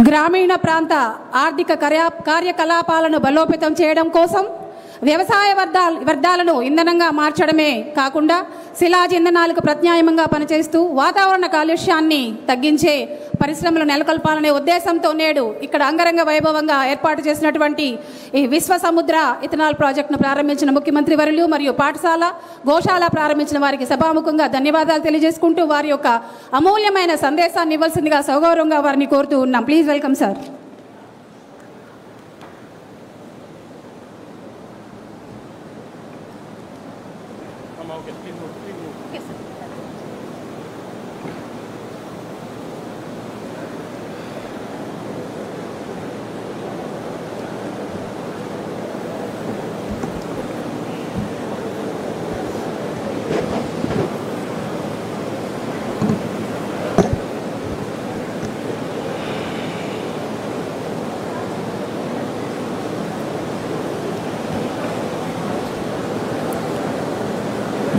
గ్రామీణ ప్రాంత ఆర్థిక కార్యకలాపాలను బలోపేతం చేయడం కోసం వ్యవసాయ వ్యర్థాలను ఇంధనంగా మార్చడమే కాకుండా శిలాజ ఇంధనాలకు ప్రత్యామ్నాయంగా పనిచేస్తూ వాతావరణ కాలుష్యాన్ని తగ్గించే పరిశ్రమలు నెలకొల్పాలనే ఉద్దేశంతో నేడు ఇక్కడ అంగరంగ వైభవంగా ఏర్పాటు చేసినటువంటి ఈ విశ్వ సముద్ర ఇథనాల్ ప్రాజెక్టును ప్రారంభించిన ముఖ్యమంత్రి వర్యులు మరియు పాఠశాల గోశాల ప్రారంభించిన వారికి సభాముఖంగా ధన్యవాదాలు తెలియజేసుకుంటూ వారి యొక్క అమూల్యమైన సందేశాన్ని ఇవ్వాల్సిందిగా సగౌరవంగా వారిని కోరుతూ ఉన్నాం. Please welcome sir.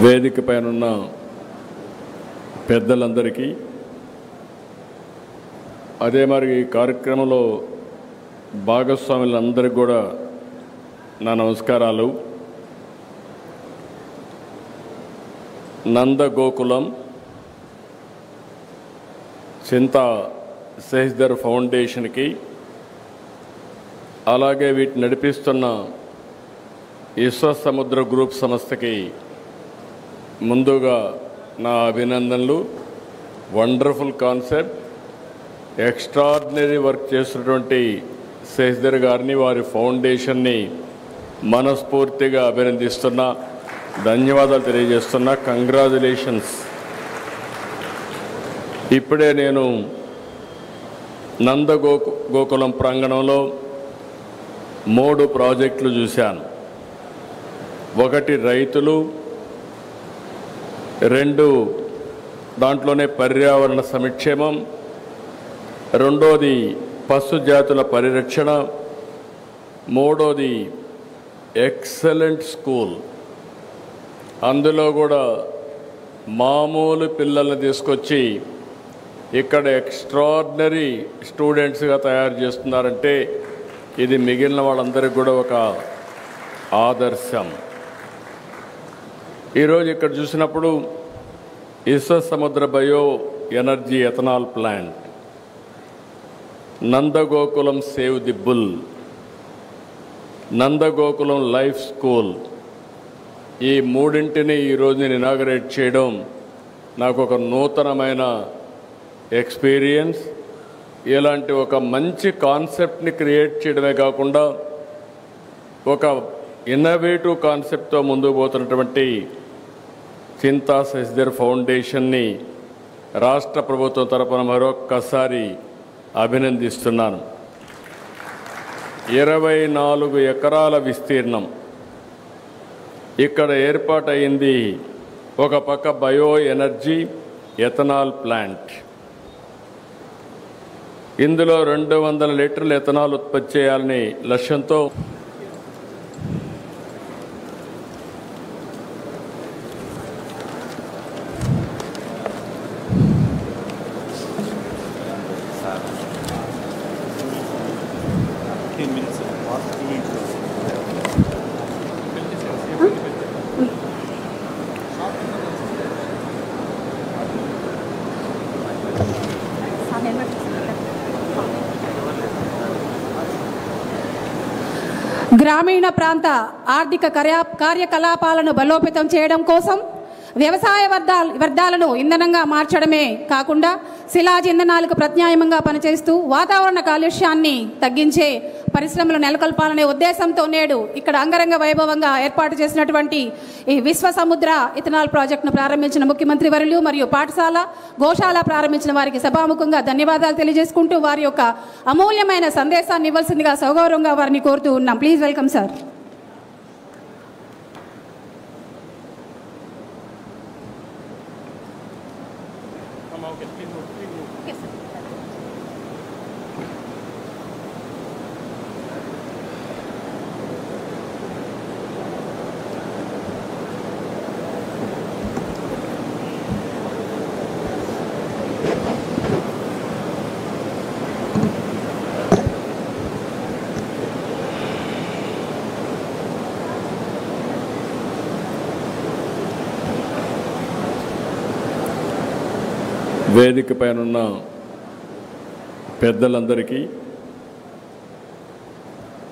వేదిక పైన పెద్దలందరికీ అదే మరి ఈ కార్యక్రమంలో భాగస్వాములందరికీ కూడా నా నమస్కారాలు. నందగోకులం చింతా సెహ్దర్ ఫౌండేషన్కి అలాగే వీటిని నడిపిస్తున్న విశ్వ సముద్ర గ్రూప్ సంస్థకి ముందుగా నా అభినందనలు. వండర్ఫుల్ కాన్సెప్ట్, ఎక్స్ట్రాడినరీ వర్క్ చేస్తున్నటువంటి సెహ్దర్ గారిని వారి ఫౌండేషన్ని మనస్ఫూర్తిగా అభినందిస్తున్నా, ధన్యవాదాలు తెలియజేస్తున్నా. కంగ్రాచులేషన్స్. ఇప్పుడే నేను నందగోకులం ప్రాంగణంలో 3 ప్రాజెక్టులు చూశాను. ఒకటి రైతులు, 2 దాంట్లోనే పర్యావరణ సంక్షేమం, 2వది పశు జాతుల పరిరక్షణ, 3వది ఎక్సలెంట్ స్కూల్. అందులో కూడా మామూలు పిల్లల్ని తీసుకొచ్చి ఇక్కడ ఎక్స్ట్రాడినరీ స్టూడెంట్స్గా తయారు చేస్తున్నారంటే ఇది మిగిలిన వాళ్ళందరికీ కూడా ఒక ఆదర్శం. ఈరోజు ఇక్కడ చూసినప్పుడు విశ్వ సముద్ర bio energy ethanol plant, Nandagokulam save the bull, Nandagokulam life school, ఈ 3ంటిని ఈరోజు నేను ఇనాగరేట్ చేయడం నాకు ఒక నూతనమైన ఎక్స్పీరియన్స్. ఇలాంటి ఒక మంచి కాన్సెప్ట్ని క్రియేట్ చేయడమే కాకుండా ఒక ఇన్నోవేటివ్ కాన్సెప్ట్తో ముందుకు పోతున్నటువంటి చింతా సెహ్దర్ ఫౌండేషన్ని రాష్ట్ర ప్రభుత్వం తరపున మరొక్కసారి అభినందిస్తున్నాను. 24 ఎకరాల విస్తీర్ణం ఇక్కడ ఏర్పాటైంది. ఒక పక్క బయో ఎనర్జీ ఎథనాల్ ప్లాంట్, ఇందులో 200 లీటర్ల ఎథనాల్ ఉత్పత్తి చేయాలని లక్ష్యంతో గ్రామీణ ప్రాంత ఆర్థిక కార్యకలాపాలను బలోపేతం చేయడం కోసం వ్యవసాయ వ్యర్థాలను ఇంధనంగా మార్చడమే కాకుండా శిలాజ ఇంధనాలకు ప్రత్యామ్నాయంగా పనిచేస్తూ వాతావరణ కాలుష్యాన్ని తగ్గించే పరిశ్రమలు నెలకొల్పాలనే ఉద్దేశంతో నేడు ఇక్కడ అంగరంగ వైభవంగా ఏర్పాటు చేసినటువంటి ఈ విశ్వ సముద్ర ఇథనాల్ ప్రాజెక్టును ప్రారంభించిన ముఖ్యమంత్రి వర్యులు మరియు పాఠశాల గోశాల ప్రారంభించిన వారికి సభాముఖంగా ధన్యవాదాలు తెలియజేసుకుంటూ వారి యొక్క అమూల్యమైన సందేశాన్ని ఇవ్వాల్సిందిగా సగౌరవంగా వారిని కోరుతూ ఉన్నాం. Please welcome sir. వేదిక పైనున్న పెద్దలందరికీ,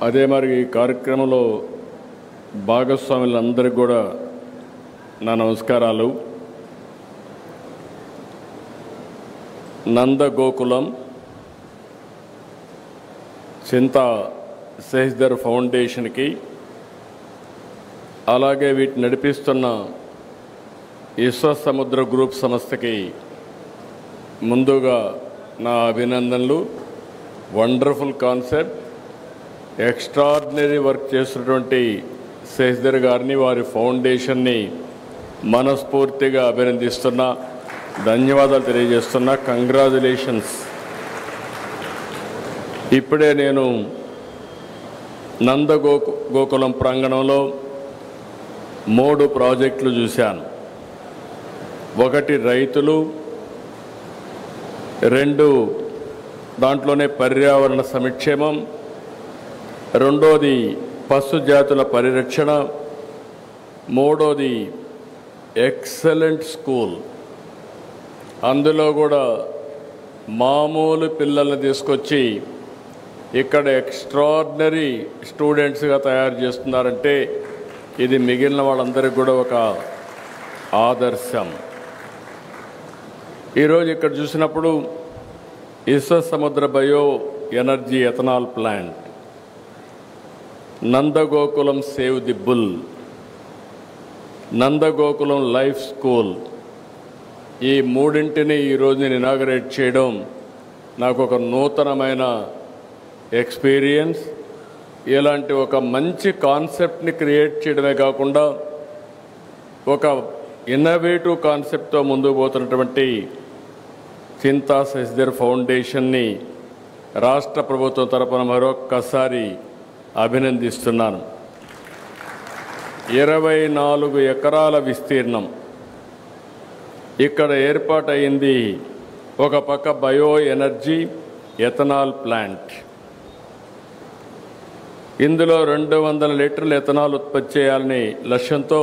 అదే మరి ఈ కార్యక్రమంలో భాగస్వాములందరికీ కూడా నా నమస్కారాలు. నందగోకులం చింతా శశిధర్ ఫౌండేషన్కి, అలాగే వీటిని నడిపిస్తున్న విశ్వసముద్ర గ్రూప్ సంస్థకి ముందుగా నా అభినందనలు. వండర్ఫుల్ కాన్సెప్ట్, ఎక్స్ట్రాడినరీ వర్క్ చేస్తున్నటువంటి శశిధర్ గారిని, వారి ఫౌండేషన్ని మనస్ఫూర్తిగా అభినందిస్తున్నా, ధన్యవాదాలు తెలియజేస్తున్నా. కంగ్రాచులేషన్స్. ఇప్పుడే నేను నందగోకులం ప్రాంగణంలో 3 ప్రాజెక్టులు చూశాను. ఒకటి రైతులు, 2 దాంట్లోనే పర్యావరణ సంక్షేమం, 2వది పశు జాతుల పరిరక్షణ, 3వది ఎక్సలెంట్ స్కూల్. అందులో కూడా మామూలు పిల్లల్ని తీసుకొచ్చి ఇక్కడ ఎక్స్ట్రాడినరీ స్టూడెంట్స్గా తయారు చేస్తున్నారంటే ఇది మిగిలిన వాళ్ళందరికీ కూడా ఒక ఆదర్శం. ఈరోజు ఇక్కడ చూసినప్పుడు Vishwasamudra bio energy ethanol plant, Nandagokulam save the bull, Nandagokulam life school, ఈ 3ంటిని ఈరోజు నేను ఇనాగరేట్ చేయడం నాకు ఒక నూతనమైన ఎక్స్పీరియన్స్. ఇలాంటి ఒక మంచి కాన్సెప్ట్ని క్రియేట్ చేయడమే కాకుండా ఒక ఇన్నోవేటివ్ కాన్సెప్ట్తో ముందుకు పోతున్నటువంటి చింతా శశిధర్ ఫౌండేషన్ని రాష్ట్ర ప్రభుత్వం తరపున మరొక్కసారి అభినందిస్తున్నాను. 24 ఎకరాల విస్తీర్ణం ఇక్కడ ఏర్పాటైంది. ఒక పక్క బయో ఎనర్జీ ఎథనాల్ ప్లాంట్, ఇందులో 200 లీటర్ల ఎథనాల్ ఉత్పత్తి చేయాలని లక్ష్యంతో